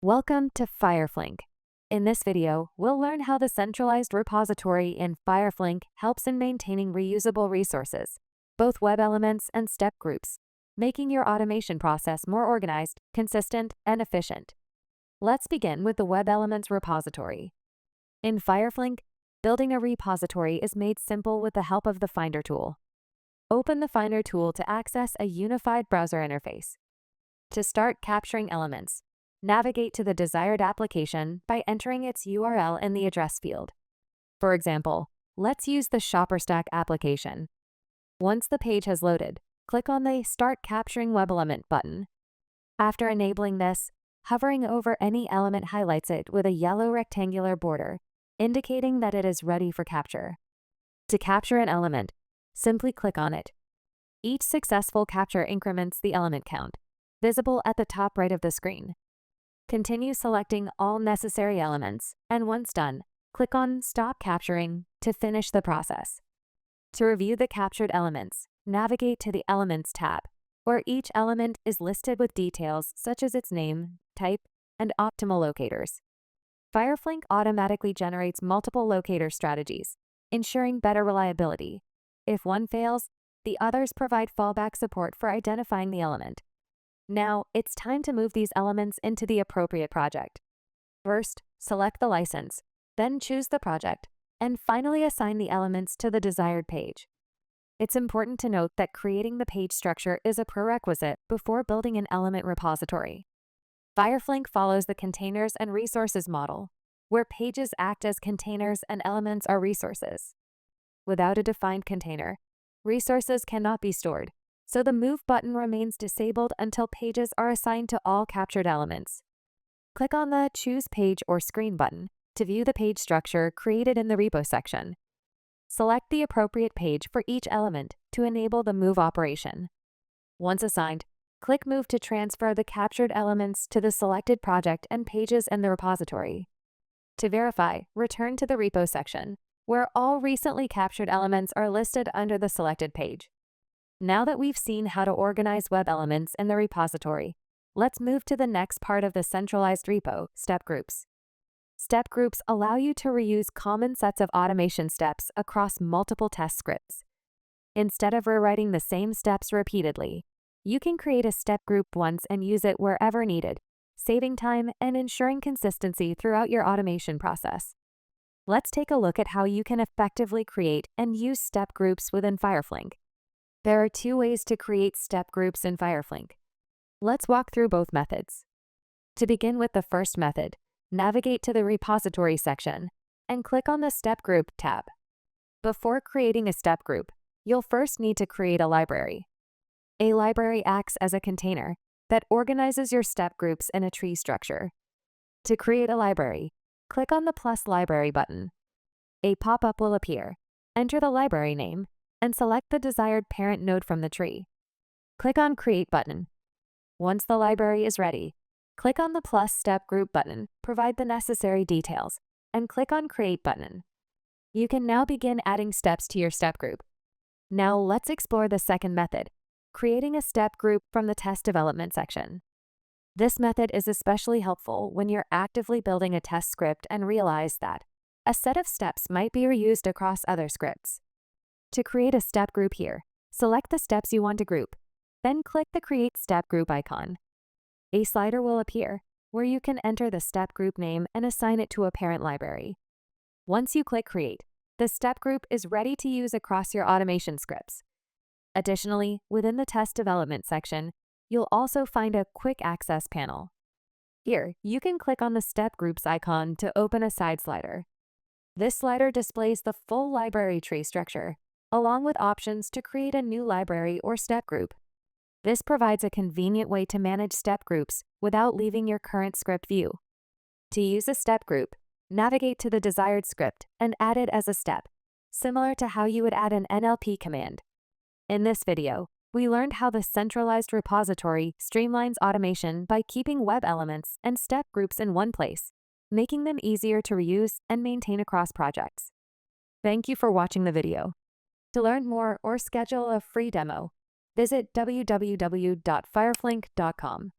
Welcome to FireFlink. In this video, we'll learn how the centralized repository in FireFlink helps in maintaining reusable resources, both web elements and step groups, making your automation process more organized, consistent, and efficient. Let's begin with the web elements repository. In FireFlink, building a repository is made simple with the help of the Finder tool. Open the Finder tool to access a unified browser interface. To start capturing elements, navigate to the desired application by entering its URL in the address field. For example, let's use the ShopperStack application. Once the page has loaded, click on the Start Capturing Web Element button. After enabling this, hovering over any element highlights it with a yellow rectangular border, indicating that it is ready for capture. To capture an element, simply click on it. Each successful capture increments the element count, visible at the top right of the screen. Continue selecting all necessary elements, and once done, click on Stop Capturing to finish the process. To review the captured elements, navigate to the Elements tab, where each element is listed with details such as its name, type, and optimal locators. FireFlink automatically generates multiple locator strategies, ensuring better reliability. If one fails, the others provide fallback support for identifying the element. Now, it's time to move these elements into the appropriate project. First, select the license, then choose the project, and finally assign the elements to the desired page. It's important to note that creating the page structure is a prerequisite before building an element repository. FireFlink follows the containers and resources model, where pages act as containers and elements are resources. Without a defined container, resources cannot be stored, so the Move button remains disabled until pages are assigned to all captured elements. Click on the Choose Page or Screen button to view the page structure created in the repo section. Select the appropriate page for each element to enable the Move operation. Once assigned, click Move to transfer the captured elements to the selected project and pages in the repository. To verify, return to the repo section, where all recently captured elements are listed under the selected page. Now that we've seen how to organize web elements in the repository, let's move to the next part of the centralized repo, step groups. Step groups allow you to reuse common sets of automation steps across multiple test scripts. Instead of rewriting the same steps repeatedly, you can create a step group once and use it wherever needed, saving time and ensuring consistency throughout your automation process. Let's take a look at how you can effectively create and use step groups within FireFlink. There are two ways to create step groups in FireFlink. Let's walk through both methods. To begin with the first method, navigate to the Repository section and click on the Step Group tab. Before creating a step group, you'll first need to create a library. A library acts as a container that organizes your step groups in a tree structure. To create a library, click on the Plus Library button. A pop-up will appear. Enter the library name and select the desired parent node from the tree. Click on Create button. Once the library is ready, click on the Plus Step Group button, provide the necessary details, and click on Create button. You can now begin adding steps to your step group. Now let's explore the second method, creating a step group from the test development section. This method is especially helpful when you're actively building a test script and realize that a set of steps might be reused across other scripts. To create a step group here, select the steps you want to group, then click the Create Step Group icon. A slider will appear where you can enter the step group name and assign it to a parent library. Once you click Create, the step group is ready to use across your automation scripts. Additionally, within the test development section, you'll also find a Quick Access panel. Here, you can click on the Step Groups icon to open a side slider. This slider displays the full library tree structure, along with options to create a new library or step group. This provides a convenient way to manage step groups without leaving your current script view. To use a step group, navigate to the desired script and add it as a step, similar to how you would add an NLP command. In this video, we learned how the centralized repository streamlines automation by keeping web elements and step groups in one place, making them easier to reuse and maintain across projects. Thank you for watching the video. To learn more or schedule a free demo, visit www.fireflink.com.